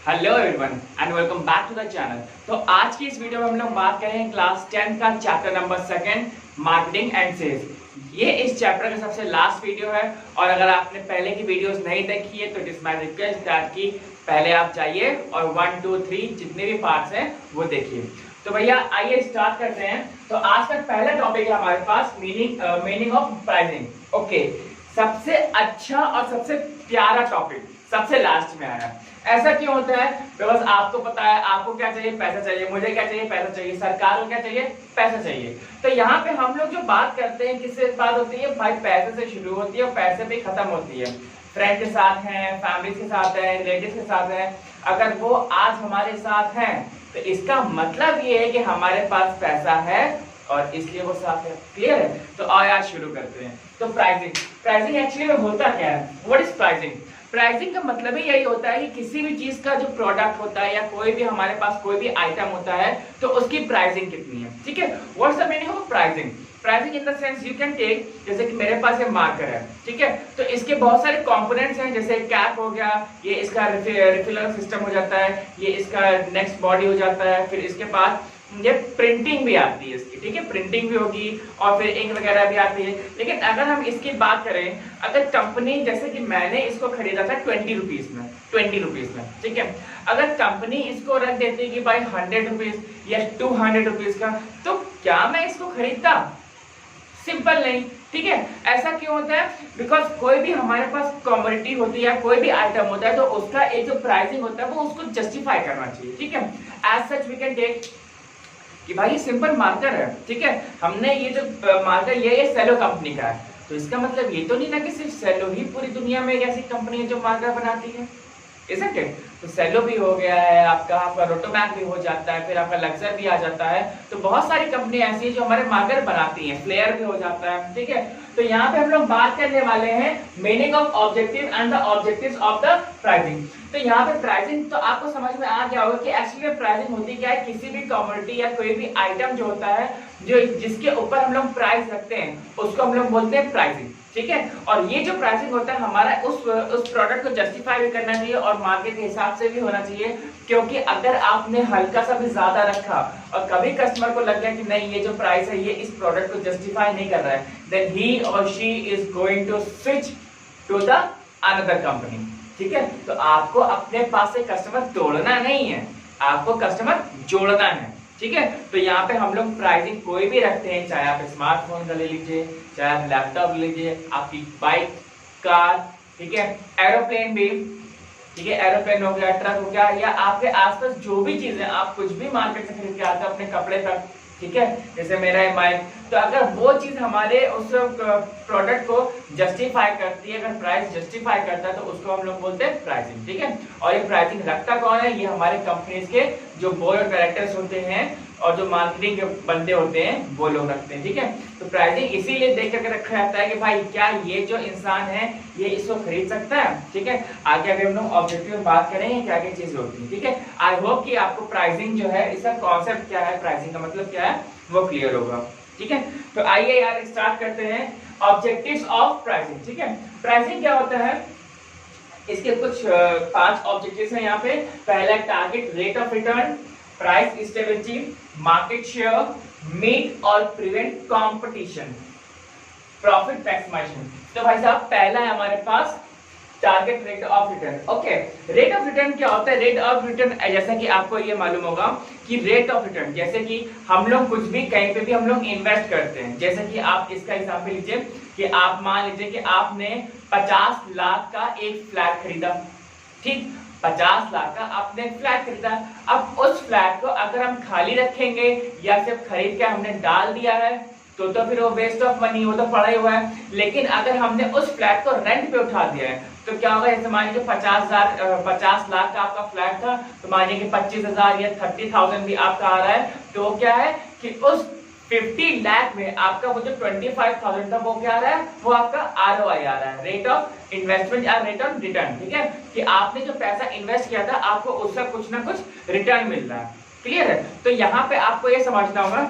Hello everyone and welcome back to the channel. तो आज की इस वीडियो में हम लोग बात करेंगे क्लास 10 का chapter number 2 marketing and sales. ये इस चैप्टर का सबसे लास्ट वीडियो है और अगर आपने पहले की वीडियोस नहीं देखी है तो it is my request that कि पहले आप जाइए और 1, 2, 3 जितने भी पार्ट्स हैं वो देखिए। तो भैया आइए स्टार्ट करते हैं। तो आज का पहला टॉपिक है हमारे पास मीनिंग ऑफ प्राइसिंग। ओके, सबसे अच्छा और सबसे प्यारा टॉपिक सबसे लास्ट में आया। ऐसा क्यों होता है? बिकॉज आपको पता है आपको क्या चाहिए, पैसा चाहिए, मुझे क्या चाहिए, पैसा चाहिए, सरकार को क्या चाहिए, पैसा चाहिए। तो यहाँ पे हम लोग जो बात करते हैं किससे बात होती है भाई? पैसे से शुरू होती है और पैसे पे खत्म होती है। फ्रेंड के साथ हैं, फैमिली के साथ है, रिलेटिव के साथ है। अगर वो आज हमारे साथ हैं तो इसका मतलब ये है कि हमारे पास पैसा है और इसलिए वो साथ है। क्लियर है? तो आज शुरू करते हैं। तो प्राइसिंग एक्चुअली में होता क्या है? What is pricing? प्राइसिंग का मतलब ही यही होता है कि किसी भी चीज का जो प्रोडक्ट होता है या कोई भी हमारे पास कोई भी आइटम होता है तो उसकी प्राइसिंग कितनी है। ठीक है, what's the meaning of pricing? Pricing in the sense you can take, जैसे कि मेरे पास ये मार्कर है, ठीक है, तो इसके बहुत सारे कंपोनेंट्स हैं, जैसे कैप हो गया, ये इसका रिफिलर सिस्टम हो जाता है, ये इसका नेक्स्ट बॉडी हो जाता है, फिर इसके पास ये प्रिंटिंग भी आती है इसकी, ठीक है, प्रिंटिंग भी होगी और फिर इंक वगैरह भी आती है। लेकिन अगर हम इसकी बात करें, अगर कंपनी, जैसे कि मैंने इसको खरीदा था 20 रुपीज में, ठीक है, अगर कंपनी इसको रख देती कि भाई 100 रुपीज या 200 रुपीज का, तो क्या मैं इसको खरीदता? सिंपल नहीं। ठीक है, ऐसा क्यों होता है? बिकॉज कोई भी हमारे पास कमोडिटी होती है या कोई भी आइटम होता है तो उसका एक जो प्राइसिंग होता है वो उसको जस्टिफाई करना चाहिए। ठीक है, as such we can take कि भाई ये सिंपल मार्कर है, ठीक है, हमने ये जो मार्कर ये सेलो कंपनी का है, तो इसका मतलब ये तो नहीं ना कि सिर्फ सेलो ही पूरी दुनिया में एक ऐसी कंपनी है जो मार्कर बनाती है। इसंट इट? तो सेलो भी हो गया है, आपका रोटोमैक भी हो जाता है, फिर आपका लक्सर भी आ जाता है। तो बहुत सारी कंपनी ऐसी है जो हमारे मार्कर बनाती हैं, फ्लेयर भी हो जाता है। ठीक है, तो यहाँ पे हम लोग बात करने वाले हैं meaning of objective and the objectives of the pricing. तो यहाँ पे प्राइसिंग तो आपको समझ में आ गया होगा कि एक्चुअली प्राइसिंग होती क्या है। किसी भी कमोडिटी या कोई भी आइटम जो होता है, जो जिसके ऊपर हम लोग प्राइस रखते हैं, उसको हम लोग बोलते हैं प्राइसिंग। ठीक है, और ये जो प्राइसिंग होता है हमारा उस प्रोडक्ट को जस्टिफाई भी करना चाहिए और मार्केट के हिसाब से भी होना चाहिए। क्योंकि अगर आपने हल्का सा भी ज्यादा रखा और कभी कस्टमर को लग गया कि नहीं ये जो प्राइस है ये इस प्रोडक्ट को जस्टिफाई नहीं कर रहा है, देन ही और she is going to switch to the another company. ठीक है, तो आपको अपने पास से कस्टमर तोड़ना नहीं है, आपको कस्टमर जोड़ना है। ठीक है, तो यहाँ पे हम लोग प्राइसिंग कोई भी रखते हैं, चाहे आप स्मार्टफोन का ले लीजिए, चाहे आप लैपटॉप ले लीजिए, आपकी बाइक, कार, ठीक है, एरोप्लेन भी, ठीक है, एरोप्लेन हो गया, ट्रक हो गया, या आपके आसपास जो भी चीजें आप कुछ भी मार्केट से खरीद के आते हैं, अपने कपड़े तक, ठीक है, जैसे मेरा माइक, तो अगर वो चीज हमारे उस प्रोडक्ट को जस्टिफाई करती है, अगर प्राइस जस्टिफाई करता है तो उसको हम लोग बोलते हैं प्राइसिंग। ठीक है, और ये प्राइसिंग रखता कौन है? ये हमारे कंपनीज के जो बोर्ड ऑफ डायरेक्टर्स होते हैं और जो मार्केटिंग के बंदे होते हैं वो लोग रखते हैं। ठीक है, तो प्राइसिंग इसीलिए देख करके रखा जाता है कि भाई क्या ये जो इंसान है ये इसको खरीद सकता है। ठीक है, आगे अभी हम लोग ऑब्जेक्टिव में बात करेंगे क्या क्या चीज होती है। ठीक है, आई होप कि आपको प्राइसिंग जो है, इसका कॉन्सेप्ट क्या है, प्राइसिंग का मतलब क्या है, वो क्लियर होगा। ठीक है, तो आइए यार स्टार्ट करते हैं ऑब्जेक्टिव्स ऑफ प्राइसिंग। ठीक है, प्राइसिंग क्या होता है? इसके कुछ 5 ऑब्जेक्टिव्स हैं यहाँ पे। पहला target rate of return, price stability, market share, meet और प्रिवेंट कंपटीशन, प्रॉफिट मैक्सिमाइजेशन। तो भाई साहब पहला है हमारे पास target rate of return. Okay, rate of return क्या होता है? रेट ऑफ रिटर्न जैसा कि आपको ये मालूम होगा कि रेट ऑफ रिटर्न, जैसे कि हम लोग कुछ भी कहीं पे भी हम लोग इन्वेस्ट करते हैं, जैसे कि आप इसका एग्जांपल लीजिए कि आप मान लीजिए कि आपने 50 लाख का एक फ्लैट खरीदा। ठीक, 50 लाख का आपने फ्लैट खरीदा। अब उस फ्लैट को अगर हम खाली रखेंगे या सिर्फ खरीद के हमने डाल दिया है तो फिर वो वेस्ट ऑफ मनी, वो तो पड़ा ही हुआ है। लेकिन अगर हमने उस फ्लैट को रेंट पे उठा दिया है तो क्या होगा? जैसे मानिए 50 लाख का आपका फ्लैट था, तो मानिए कि 25,000 या 30,000 भी आपका आ रहा है, तो वो क्या है कि उस 50 लाख में आपका वो जो 25,000 था वो क्या आ रहा है? वो आपका ROI आ रहा है, रेट ऑफ इन्वेस्टमेंट या रेट ऑफ रिटर्न। ठीक है, कि आपने जो पैसा इन्वेस्ट किया था आपको उसका कुछ ना कुछ रिटर्न मिल रहा है। क्लियर है? तो यहाँ पे आपको ये समझना होगा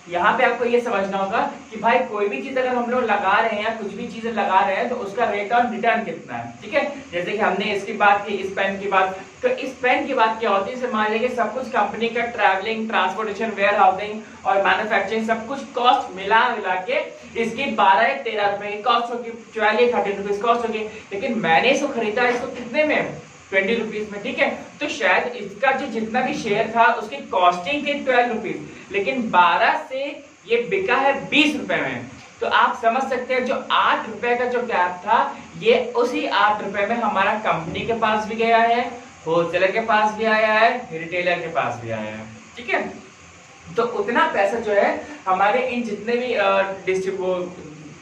यहाँ पे आपको ये समझना होगा कि भाई कोई भी चीज अगर हम लोग लगा रहे हैं या कुछ भी चीजें लगा रहे हैं तो उसका रेट ऑन रिटर्न कितना है, ठीक है। जैसे कि हमने इसकी बात की, इस पेन की बात, तो इस पेन की बात क्या होती है, मान लीजिए सब कुछ कंपनी का ट्रैवलिंग, ट्रांसपोर्टेशन, वेयर हाउसिंग और मैन्युफैक्चरिंग सब कुछ कॉस्ट मिला के इसकी 12 या 13 रुपए की कॉस्ट होगी, 12 या 13 रुपीज कॉस्ट होगी। लेकिन मैंने इसको खरीदा इसको कितने में, 20 रुपीज में, ठीक है। तो शायद इसका जो जितना भी शेयर था उसकी कॉस्टिंग थी 12 रुपीज, लेकिन 12 से ये बिका है 20 रुपए में। तो आप समझ सकते हैं जो 8 रुपए का जो गैप था ये उसी 8 रुपए में हमारा कंपनी के पास भी गया है, होलसेलर के पास भी आया है, रिटेलर के पास भी आया है, ठीक है। तो उतना पैसा जो है हमारे इन जितने भी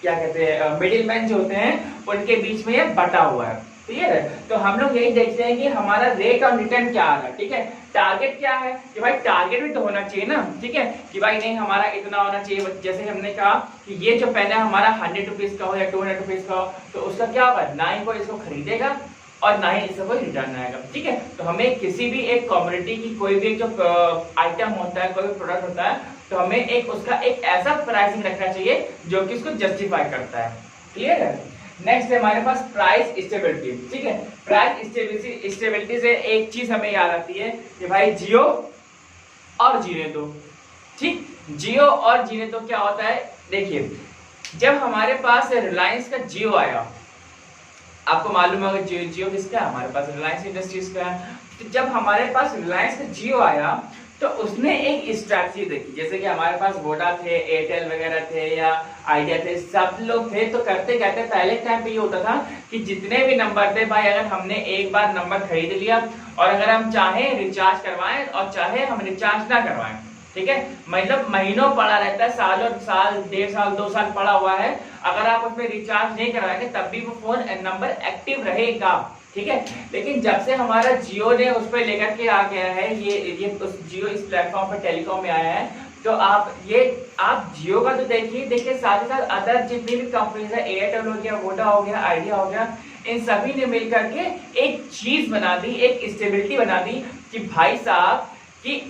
क्या कहते हैं मिडिल मैन जो होते हैं उनके बीच में ये बटा हुआ है, क्लियर है। तो हम लोग यही देखते हैं कि हमारा रेट ऑन रिटर्न क्या आ रहा है, ठीक है। टारगेट क्या है कि भाई टारगेट भी तो होना चाहिए ना, ठीक है, कि भाई नहीं हमारा इतना होना चाहिए। जैसे हमने कहा कि ये जो पेन है हमारा 100 रुपीज का हो या 200 रुपीज का हो, तो उसका क्या होगा, ना ही कोई इसको खरीदेगा और ना ही इसका कोई रिटर्न आएगा, ठीक है। तो हमें किसी भी एक कम्युनिटी की कोई भी जो आइटम होता है, कोई भी प्रोडक्ट होता है, तो हमें एक उसका एक ऐसा प्राइसिंग रखना चाहिए जो कि उसको जस्टिफाई करता है, क्लियर है। नेक्स्ट है हमारे पास प्राइस स्टेबिलिटी, ठीक है। प्राइस स्टेबिलिटी से एक चीज हमें याद आती है कि भाई जियो और जीने दो, ठीक। जियो और जीने दो क्या होता है, देखिए जब हमारे पास रिलायंस का जियो आया, आपको मालूम होगा जियो किसका है, हमारे पास रिलायंस इंडस्ट्रीज का है। तो जब हमारे पास रिलायंस का जियो आया तो उसने एक स्ट्रैटेजी देखी, जैसे कि हमारे पास वोडा थे, एयरटेल वगैरह थे या आइडिया थे, सब लोग थे। तो करते कहते पहले टाइम पे ये होता था कि जितने भी नंबर थे भाई, अगर हमने एक बार नंबर खरीद लिया और अगर हम चाहे रिचार्ज करवाएं और चाहे हम रिचार्ज ना करवाएं, ठीक है, मतलब महीनों पड़ा रहता है, सालों साल, 1.5 साल 2 साल पड़ा हुआ है, अगर आप उसमें रिचार्ज नहीं करवाएंगे तब भी वो फोन नंबर एक्टिव रहेगा, ठीक है। लेकिन जब से हमारा जियो ने उस पर लेकर के आ गया है, ये उस जियो इस प्लेटफॉर्म पर टेलीकॉम में आया है, तो आप जियो का तो देखिए साथ ही साथ अदर जितनी भी कंपनीज है, एयरटेल हो गया, वोडा हो गया, आइडिया हो गया, इन सभी ने मिल करके एक चीज बना दी, एक स्टेबिलिटी बना दी कि भाई साहब कि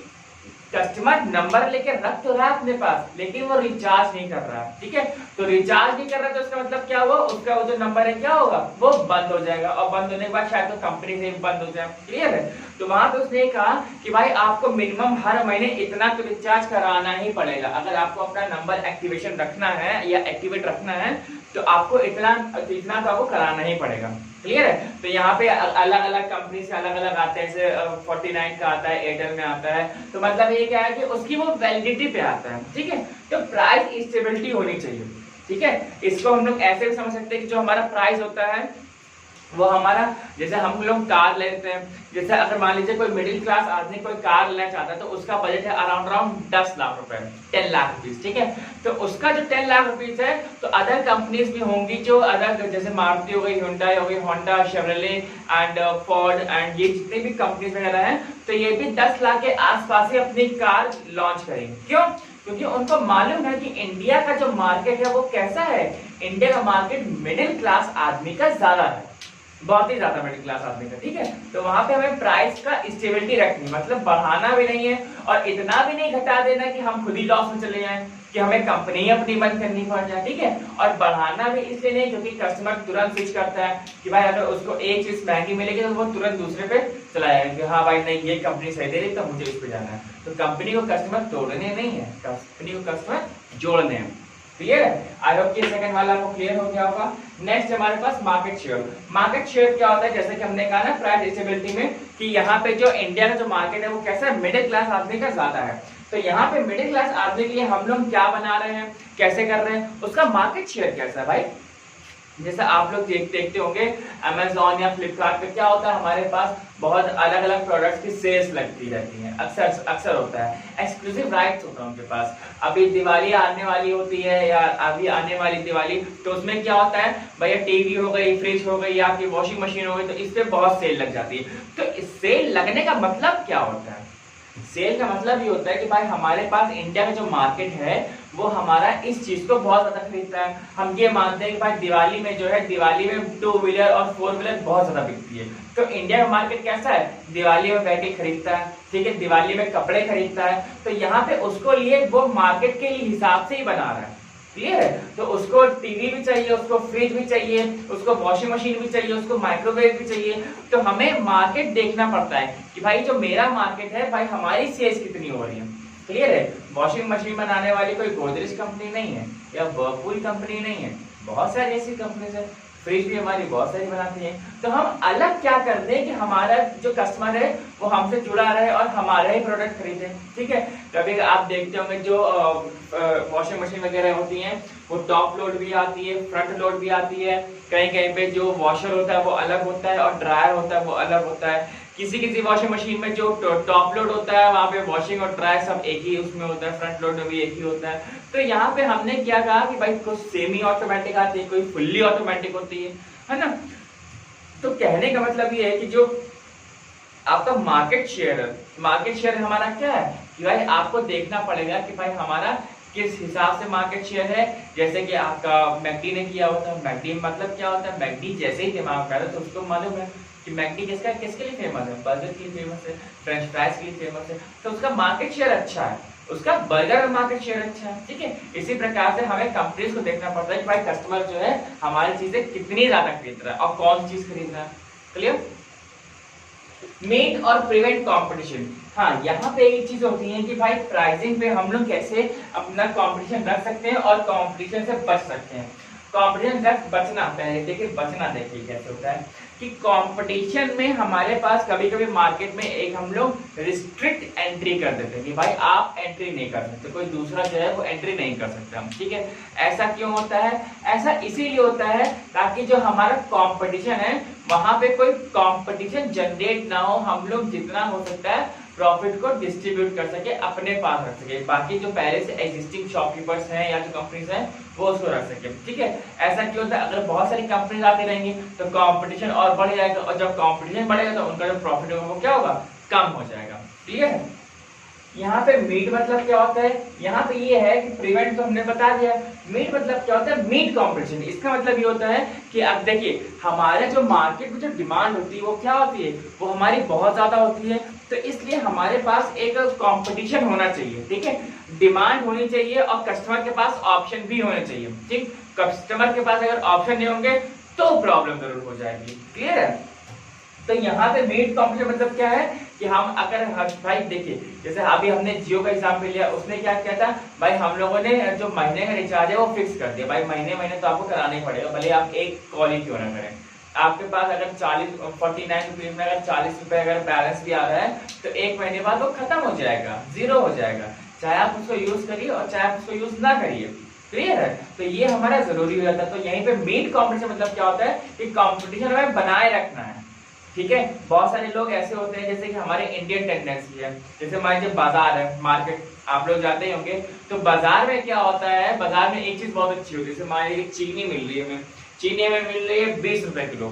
कस्टमर नंबर लेके रख तो रहा है अपने पास, लेकिन वो रिचार्ज नहीं कर रहा है, ठीक है। तो रिचार्ज नहीं कर रहा तो उसका मतलब क्या हुआ, उसका वो जो नंबर है क्या होगा, वो बंद हो जाएगा और बंद होने के बाद शायद तो कंपनी से बंद हो जाए, क्लियर है। तो वहां पे उसने कहा कि भाई आपको मिनिमम हर महीने इतना तो रिचार्ज कराना ही पड़ेगा, अगर आपको अपना नंबर एक्टिवेशन रखना है या एक्टिवेट रखना है तो आपको इतना तो आपको कराना ही पड़ेगा, क्लियर है। तो यहाँ पे अलग अलग कंपनी से अलग अलग आते हैं, जैसे 49 का आता है, एयरटेल में आता है, तो मतलब ये क्या है कि उसकी वो वैलिडिटी पे आता है, ठीक है। तो प्राइस स्टेबिलिटी होनी चाहिए, ठीक है। इसको हम लोग ऐसे भी समझ सकते हैं कि जो हमारा प्राइस होता है वो हमारा, जैसे हम लोग कार लेते हैं, जैसे अगर मान लीजिए कोई मिडिल क्लास आदमी कोई कार लेना चाहता है तो उसका बजट है अराउंड 10 लाख रुपए, 10 लाख रुपीज, ठीक है। तो उसका जो 10 लाख रुपीज है, तो अदर कंपनीज भी होंगी जो अदर, जैसे मारुति हो गई, हुंडई हो गई, Honda, Chevrolet and Ford and ये जितनी भी कंपनीज वगैरह हैं, तो ये भी 10 लाख के आसपास ही अपनी कार लॉन्च करेंगे। क्यों? क्योंकि उनको मालूम है कि इंडिया का जो मार्केट है वो कैसा है, इंडिया का मार्केट मिडिल क्लास आदमी का ज्यादा है, बहुत ही ज्यादा मिडिल क्लास आदमी का, ठीक है। तो वहां पे हमें प्राइस का स्टेबिलिटी रखनी, मतलब बढ़ाना भी नहीं है और इतना भी नहीं घटा देना कि हम खुद ही लॉस में चले जाएं, कि हमें कंपनी अपनी बंद करनी पड़ जाए, ठीक है। और बढ़ाना भी इसलिए नहीं क्योंकि कस्टमर तुरंत स्विच करता है कि भाई अगर उसको एक चीज महंगी मिलेगी तो वो तुरंत दूसरे पे चला जाएगा कि हाँ भाई नहीं ये कंपनी सही दे रही तो मुझे इस पे जाना है। तो कंपनी को कस्टमर तोड़ने नहीं है, कंपनी को कस्टमर जोड़ने हैं, क्लियर है। आई होप कि सेकंड वाला आपको क्लियर हो गया होगा। नेक्स्ट हमारे पास मार्केट शेयर। मार्केट शेयर क्या होता है, जैसे कि हमने कहा ना प्राइस स्टेबिलिटी में कि यहाँ पे जो इंडिया का जो मार्केट है वो कैसा है, मिडिल क्लास आदमी का ज्यादा है। तो यहाँ पे मिडिल क्लास आदमी के लिए हम लोग क्या बना रहे हैं, कैसे कर रहे हैं, उसका मार्केट शेयर कैसा है भाई। जैसे आप लोग देखते होंगे अमेज़न या फ्लिपकार्ट पे क्या होता है, हमारे पास बहुत अलग अलग प्रोडक्ट्स की सेल्स लगती रहती है, अक्सर होता है, एक्सक्लूसिव राइट्स होता है उनके पास। अभी दिवाली आने वाली होती है या अभी आने वाली दिवाली, तो उसमें क्या होता है भैया, टीवी हो गई, फ्रिज हो गई या आपकी वॉशिंग मशीन हो गई, तो इस पे बहुत सेल लग जाती है। तो इस सेल लगने का मतलब क्या होता है, सेल का मतलब ये होता है कि भाई हमारे पास इंडिया में जो मार्केट है वो हमारा इस चीज को बहुत ज्यादा खरीदता है। हम ये मानते हैं कि भाई दिवाली में जो है, दिवाली में 2 व्हीलर और 4 व्हीलर बहुत ज्यादा बिकती है। तो इंडिया का मार्केट कैसा है, दिवाली में व्हीकल खरीदता है, ठीक है, दिवाली में कपड़े खरीदता है। तो यहाँ पे उसको लिए वो मार्केट के लिए हिसाब से ही बना रहा है, क्लियर है। तो उसको टीवी भी चाहिए, उसको फ्रिज भी चाहिए, उसको वॉशिंग मशीन भी चाहिए, उसको माइक्रोवेव भी चाहिए। तो हमें मार्केट देखना पड़ता है कि भाई जो मेरा मार्केट है, भाई हमारी सेल्स कितनी हो रही है, क्लियर है। वॉशिंग मशीन बनाने वाली कोई गोदरेज कंपनी नहीं है या वर्लपूल कंपनी नहीं है, बहुत सारी ऐसी कंपनीज है। फ्रिज भी हमारी बहुत सारी बनाती है। तो हम अलग क्या करते हैं कि हमारा जो कस्टमर है वो हमसे जुड़ा रहे और हमारा ही प्रोडक्ट खरीदे, ठीक है। कभी आप देखते होंगे जो वॉशिंग मशीन वगैरह होती हैं वो टॉप लोड भी आती है, फ्रंट लोड भी आती है। कहीं कहीं पे जो वॉशर होता है वो अलग होता है और ड्रायर होता है वो अलग होता है। किसी किसी वॉशिंग मशीन में जो टॉप लोड होता है वहाँ पे वॉशिंग और ड्राई सब एक ही उसमें होता है, फ्रंट लोड में भी एक ही होता है। तो यहाँ पे हमने क्या कहा कि भाई कुछ सेमी ऑटोमेटिक आती है, कोई फुल्ली ऑटोमेटिक होती है ना। तो कहने का मतलब ये है कि जो आपका मार्केट शेयर हमारा क्या है कि भाई आपको देखना पड़ेगा कि भाई हमारा किस हिसाब से मार्केट शेयर है। जैसे कि आपका मैकडी ने किया होता है। मैकडी मतलब क्या होता है, मैकडी जैसे ही दिमाग कर तो उसको मालूम है कि मैकडी किसके लिए फेमस है, बर्गर के लिए फेमस है, फ्रेंच फ्राइज के लिए फेमस है। तो उसका मार्केट शेयर अच्छा है, उसका बर्गर में मार्केट शेयर अच्छा है, ठीक है। इसी प्रकार से हमें कंपनीज को देखना पड़ता है कि भाई कस्टमर जो है हमारी चीजें कितनी ज्यादा खरीद रहा है और कौन चीज खरीद रहा है, क्लियर। मीट और प्रिवेंट कंपटीशन। हाँ, यहाँ पे एक चीज होती है कि भाई प्राइसिंग पे हम लोग कैसे अपना कंपटीशन रख सकते हैं और कंपटीशन से बच सकते हैं। कंपटीशन से बचना, पहले देखिए बचना देखिए कैसे होता है कि कंपटीशन में हमारे पास कभी कभी मार्केट में एक हम लोग रिस्ट्रिक्ट एंट्री कर देते हैं कि भाई आप एंट्री नहीं कर सकते, कोई दूसरा जो है वो एंट्री नहीं कर सकता, ठीक है। ऐसा क्यों होता है, ऐसा इसीलिए होता है ताकि जो हमारा कंपटीशन है वहां पे कोई कंपटीशन जनरेट ना हो, हम लोग जितना हो सकता है प्रॉफिट को डिस्ट्रीब्यूट कर सके, अपने पास रख सके, बाकी जो पहले से एग्जिस्टिंग शॉपकीपर्स हैं या जो कंपनीज हैं वो उसको रख सके, ठीक है। ऐसा क्यों होता है, अगर बहुत सारी कंपनीज आती रहेंगी तो कंपटीशन और बढ़ जाएगा और जब कंपटीशन बढ़ेगा तो उनका जो प्रॉफिट होगा वो क्या होगा, कम हो जाएगा, क्लियर है। यहाँ पे मीट मतलब क्या होता है, यहाँ पे ये है कि प्रिवेंट तो हमने बता दिया। मीट मतलब क्या होता है, मीट कंपटीशन। इसका मतलब ये होता है कि अब देखिए हमारे जो मार्केट में जो डिमांड होती है वो क्या होती है, वो हमारी बहुत ज्यादा होती है। तो इसलिए हमारे पास एक कंपटीशन होना चाहिए, ठीक है। डिमांड होनी चाहिए और कस्टमर के पास ऑप्शन भी होने चाहिए, ठीक। कस्टमर के पास अगर ऑप्शन नहीं होंगे तो प्रॉब्लम जरूर हो जाएगी, क्लियर है। तो यहाँ पे मीट कंपटीशन मतलब क्या है कि हम अगर भाई देखिए जैसे अभी हमने जियो का एग्जाम्पल लिया, उसने क्या किया था भाई, हम लोगों ने जो महीने का रिचार्ज है वो फिक्स कर दिया भाई, महीने तो आपको कराना ही पड़ेगा, भले आप एक कॉल ही क्यों ना करें। आपके पास अगर 49 रुपीज में अगर 40 रुपए अगर बैलेंस भी आ रहा है तो एक महीने बाद वो खत्म हो जाएगा, जीरो हो जाएगा, चाहे आप उसको यूज करिए और चाहे आप उसको यूज ना करिए, क्लियर है। तो ये हमारा जरूरी हो जाता है। तो यहीं पे मीट कंपटीशन मतलब क्या होता है कि कंपटीशन हमें बनाए रखना है, ठीक है। बहुत सारे लोग ऐसे होते हैं जैसे कि हमारे इंडियन टेंडेंसी है, जैसे हमारे जो बाजार है, मार्केट आप लोग जाते ही होंगे, तो बाजार में क्या होता है, बाजार में एक चीज बहुत अच्छी होती है, जैसे हमारे चीनी मिल रही है, हमें चीनी में मिल रही है 20 रुपए किलो,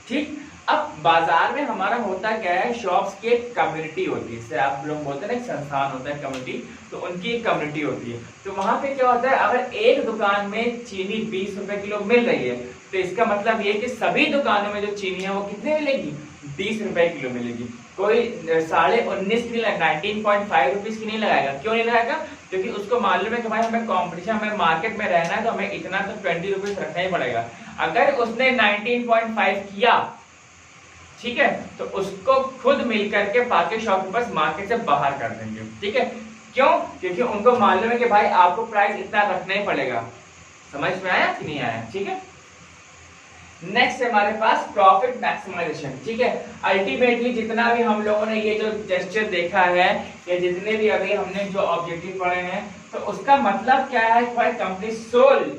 ठीक। अब बाजार में हमारा होता क्या है, शॉप्स की एक कम्युनिटी होती है, जैसे आप लोग बोलते हैं ना एक संस्थान होता है कम्युनिटी, तो उनकी एक कम्युनिटी होती है। तो वहां पे क्या होता है, अगर एक दुकान में चीनी 20 रुपए किलो मिल रही है तो इसका मतलब ये कि सभी दुकानों में जो चीनी है वो कितने मिलेगी, 20 रुपए किलो मिलेगी। कोई 19.5 की 19.5 रुपीज की नहीं लगाएगा, क्यों नहीं लगाएगा, क्योंकि उसको मालूम है कि भाई हमें कंपटीशन, हमें मार्केट में रहना है तो हमें इतना तो 20 रुपीज रखना ही पड़ेगा। अगर उसने 19.5 किया, ठीक है, तो उसको खुद मिल करके बाकी शॉपकीपर्स मार्केट से बाहर कर देंगे, ठीक है। क्यों, क्योंकि उनको मालूम है कि भाई आपको प्राइस इतना रखना ही पड़ेगा। समझ में आया कि नहीं आया, ठीक है। नेक्स्ट है हमारे पास प्रॉफिट मैक्सिमाइजेशन, ठीक है। अल्टीमेटली जितना भी हम लोगों ने ये जो जेस्चर देखा है या जितने भी अभी हमने जो ऑब्जेक्टिव पढ़े हैं, तो उसका मतलब क्या है, भाई कंपनी सोल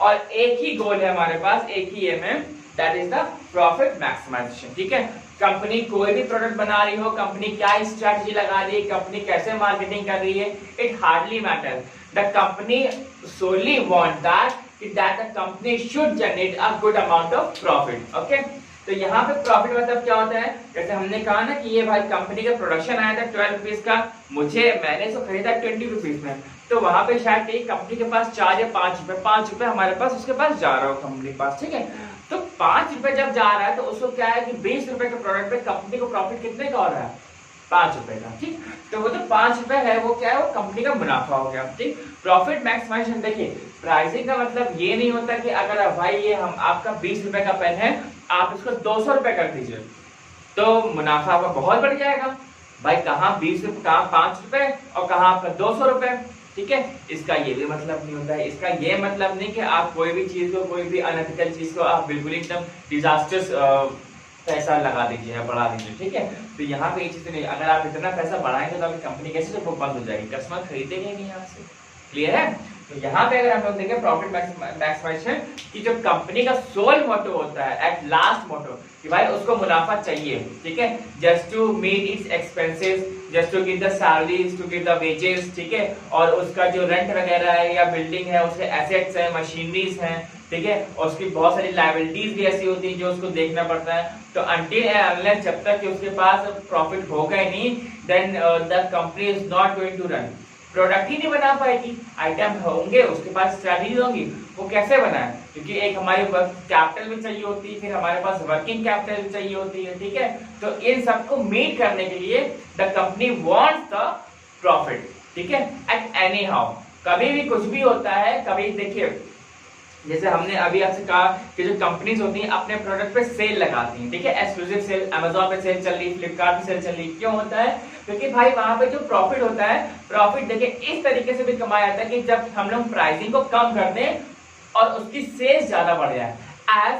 और एक ही गोल है हमारे पास, एक ही एम है, that is the profit maximisation, ठीक है। कंपनी कोई भी प्रोडक्ट बना रही हो, कंपनी क्या स्ट्रैटेजी लगा रही है, कंपनी कैसे मार्केटिंग कर रही है, it hardly matter. The company solely want that the company should generate a good amount of profit, okay। तो तो यहाँ पे प्रॉफिट मतलब क्या होता है, जैसे हमने कहा ना कि ये भाई कंपनी का प्रोडक्शन आया था 12 रुपीज का, मैंने इसको खरीदा 20 रुपीज में, तो वहां पे शायद कंपनी के पास 4 या 5 रुपए हमारे पास उसके पास जा रहा हो कंपनी के पास, ठीक है। तो 5 रुपए जब जा रहा है तो उसको क्या है कि 20 रुपए के प्रोडक्ट पे कंपनी को प्रॉफिट कितने का हो रहा है, 5 रुपए का, ठीक। तो वो जो 5 रुपए है वो क्या है, वो कंपनी का मुनाफा हो गया, ठीक। प्रॉफिट मैक्सिमाइजेशन, देखिए प्राइसिंग का मतलब ये नहीं होता कि अगर भाई ये हम आपका 20 रुपए का पेन है, आप इसको 200 रुपए कर दीजिए तो मुनाफा आपका बहुत बढ़ जाएगा। भाई कहाँ 20 रुपए, कहाँ 5 रुपए और कहाँ आपका 200 रुपए, ठीक है। इसका ये भी मतलब नहीं होता है, इसका ये मतलब नहीं कि आप कोई भी चीज को, कोई भी अनएथिकल चीज को आप बिल्कुल एकदम डिजास्टर्स पैसा लगा दीजिए या बढ़ा दीजिए, ठीक है। तो यहाँ पे ये चीज नहीं, अगर आप इतना पैसा बढ़ाएंगे तो आपकी कंपनी कैसे तो बंद हो जाएगी, कस्टमर खरीदेंगे नहीं आपसे, क्लियर है। तो यहाँ पे अगर हम लोग देखें प्रॉफिट मैक्सिमाइजेशन की जो कंपनी का सोल मोटो होता है, एट लास्ट मोटो, कि भाई उसको मुनाफा चाहिए, ठीक है, just to meet its expenses, just to give the salaries, to give the wages, ठीक है, और उसका जो रेंट वगैरह है या बिल्डिंग है, उसके एसेट्स हैं, मशीनरीज हैं, ठीक है, और उसकी बहुत सारी लायबिलिटीज भी ऐसी होती है जो उसको देखना पड़ता है। तो अनटिल एंड अनलेस जब तक कि उसके पास प्रॉफिट होगा ही नहीं, then the company is not going to run, product ही नहीं बना पाएगी, आइटम होंगे उसके पास, सैलरीज होंगी, वो कैसे बनाए, क्योंकि एक हमारी कैपिटल भी चाहिए होती है, फिर हमारे पास वर्किंग कैपिटल भी चाहिए होती है, ठीक है। तो इन सबको मीट करने के लिए the company wants the profit, ठीक है, एट एनी हाउ। कभी भी कुछ भी होता है, कभी देखिए जैसे हमने अभी आपसे कहा कि जो कंपनीज होती हैं अपने प्रोडक्ट पे सेल लगाती हैं, ठीक है, एक्सक्लूसिव सेल, अमेज़न पे सेल चल रही, फ्लिपकार्ट पे सेल चल रही, क्यों होता है, क्योंकि भाई वहां पे जो प्रॉफिट होता है, प्रॉफिट देखिए इस तरीके से भी कमाया जाता है कि जब हम लोग प्राइसिंग को कम कर दें और उसकी सेल्स ज्यादा बढ़ जाए। As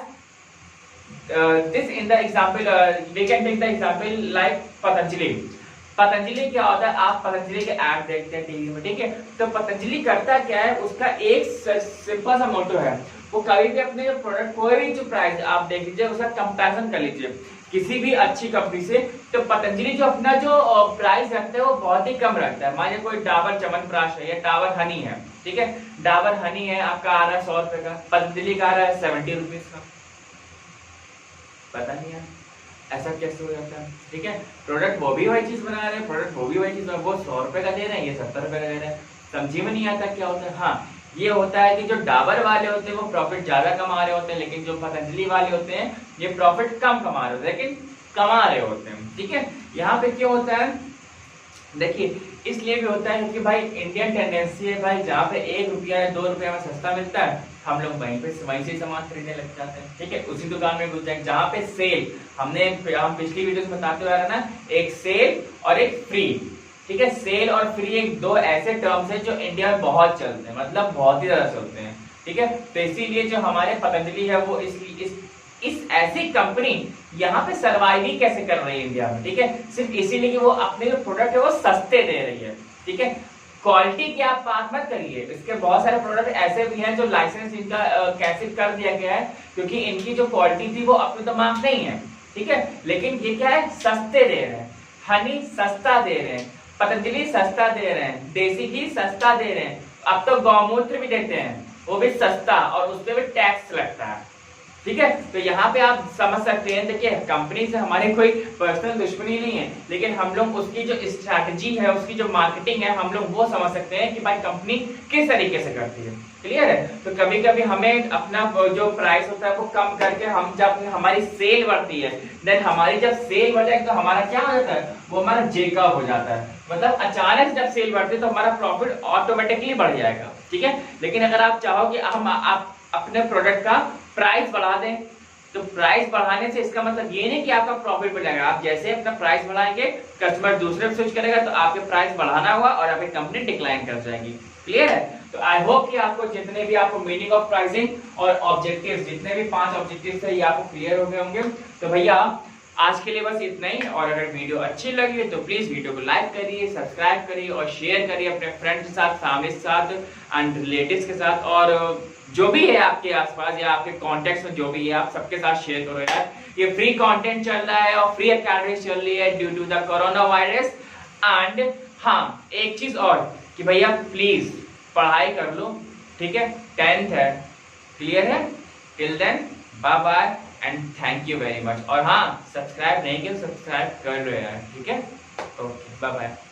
this in the example we can take the example like Patanjali. Patanjali क्या होता है, आप पतंजलि के ऐड देखते हैं टीवी में, ठीक है, तो पतंजलि करता क्या है, उसका एक सिंपल सा मोटो है, वो कभी भी अपने जो प्रोडक्ट, कोई भी जो प्राइस आप देख लीजिए, उसका कंपैरिजन कर लीजिए किसी भी अच्छी कंपनी से, तो पतंजलि जो अपना जो प्राइस रखता है वो बहुत ही कम रखता है। मान लीजिए कोई डाबर च्यवनप्राश है या डाबर हनी है, ठीक है, डाबर हनी है आपका आ रहा है 100 रुपए का, पतंजलि का आ रहा है 70 रुपीज का, पता नहीं है ऐसा कैसे हो जाता है, ठीक है। प्रोडक्ट वो भी वही चीज बना रहे हैं, प्रोडक्ट वो भी वही चीज, वो 100 रुपए का दे रहे हैं, ये 70 रुपए का दे रहे हैं, समझी में नहीं आता क्या होता है। हाँ ये होता है कि जो डाबर वाले होते हैं वो प्रॉफिट ज्यादा कमा रहे होते हैं, लेकिन जो पतंजलि वाले होते हैं ये प्रॉफिट कम कमा रहे होते हैं, लेकिन कमा रहे होते हैं, ठीक है। यहाँ पे क्यों होता है, देखिए इसलिए भी होता है कि भाई इंडियन टेंडेंसी है भाई, जहाँ पे 1 रुपया या 2 रुपया में सस्ता मिलता है हम लोग वहीं से सामान खरीदने लग जाते हैं, ठीक है, उसी दुकान में घुस जाएंगे जहाँ पे सेल, हम पिछली वीडियो में बताते हुए आ रहे ना, एक सेल और एक फ्री, ठीक है, सेल और फ्री एक दो ऐसे टर्म्स हैं जो इंडिया में बहुत चलते हैं, मतलब बहुत ही ज्यादा चलते हैं, ठीक है। तो इसीलिए जो हमारे पतंजलि है वो इस ऐसी कंपनी यहाँ पे सर्वाइव ही कैसे कर रही है इंडिया में, ठीक है, सिर्फ इसीलिए कि वो अपने जो प्रोडक्ट है वो सस्ते दे रही है, ठीक है। क्वालिटी की आप बात मत करिए, इसके बहुत सारे प्रोडक्ट ऐसे भी हैं जो लाइसेंस इनका कैंसिल कर दिया गया है क्योंकि इनकी जो क्वालिटी थी वो अपने दिमाग नहीं है, ठीक है, लेकिन ये क्या है, सस्ते दे रहे हैं, हनी सस्ता दे रहे हैं, पतंजलि सस्ता दे रहे हैं, देसी घी सस्ता दे रहे हैं, अब तो गौमूत्र भी देते हैं वो भी सस्ता और उस पर भी टैक्स लगता है, ठीक है। तो यहाँ पे आप समझ सकते हैं, देखिए कंपनी से हमारे कोई पर्सनल दुश्मनी नहीं है, लेकिन हम लोग उसकी जो स्ट्रैटेजी है, उसकी जो मार्केटिंग है, हम लोग वो समझ सकते हैं कि भाई कंपनी किस तरीके से करती है, क्लियर है। तो कभी कभी हमें अपना जो प्राइस होता है वो कम करके, हम जब हमारी सेल बढ़ती है, देन हमारी जब सेल बढ़ जाए तो हमारा क्या हो जाता है, वो हमारा जेकअप हो जाता है, मतलब अचानक जब सेल बढ़ती है तो हमारा प्रॉफिट ऑटोमेटिकली बढ़ जाएगा, ठीक है। लेकिन अगर आप चाहो कि आप अपने प्रोडक्ट का प्राइस बढ़ा दें, तो प्राइस बढ़ाने से इसका मतलब ये नहीं कि आपका प्रॉफिट बढ़ेगा, आप जैसे अपना प्राइस बढ़ाएंगे कस्टमर दूसरे पे स्विच करेगा तो आपके प्राइस बढ़ाना हुआ और आपकी कंपनी डिक्लाइन कर जाएगी, क्लियर है। तो आई होप कि आपको जितने भी आपको मीनिंग ऑफ प्राइसिंग और ऑब्जेक्टिव्स, जितने भी 5 ऑब्जेक्टिव्स थे ये आपको क्लियर हो गए होंगे। तो भैया आज के लिए बस इतना ही, और अगर वीडियो अच्छी लगी तो प्लीज वीडियो को लाइक करिए, सब्सक्राइब करिए और शेयर करिए अपने फ्रेंड्स के साथ, फैमिली के साथ एंड रिलेटिव्स के साथ, और जो भी है आपके आसपास या आपके कॉन्टेक्ट्स में जो भी है आप सबके साथ शेयर करो यार। ये फ्री कंटेंट चल रहा है और फ्री अकेडमी चल रही है due to the corona virus. And हाँ एक चीज और कि भैया प्लीज पढ़ाई कर लो, ठीक है, 10th है, क्लियर है। Till then bye bye. And thank you very much. और हाँ, सब्सक्राइब नहीं किया सब्सक्राइब कर लो यार, ठीक है। Okay, bye bye.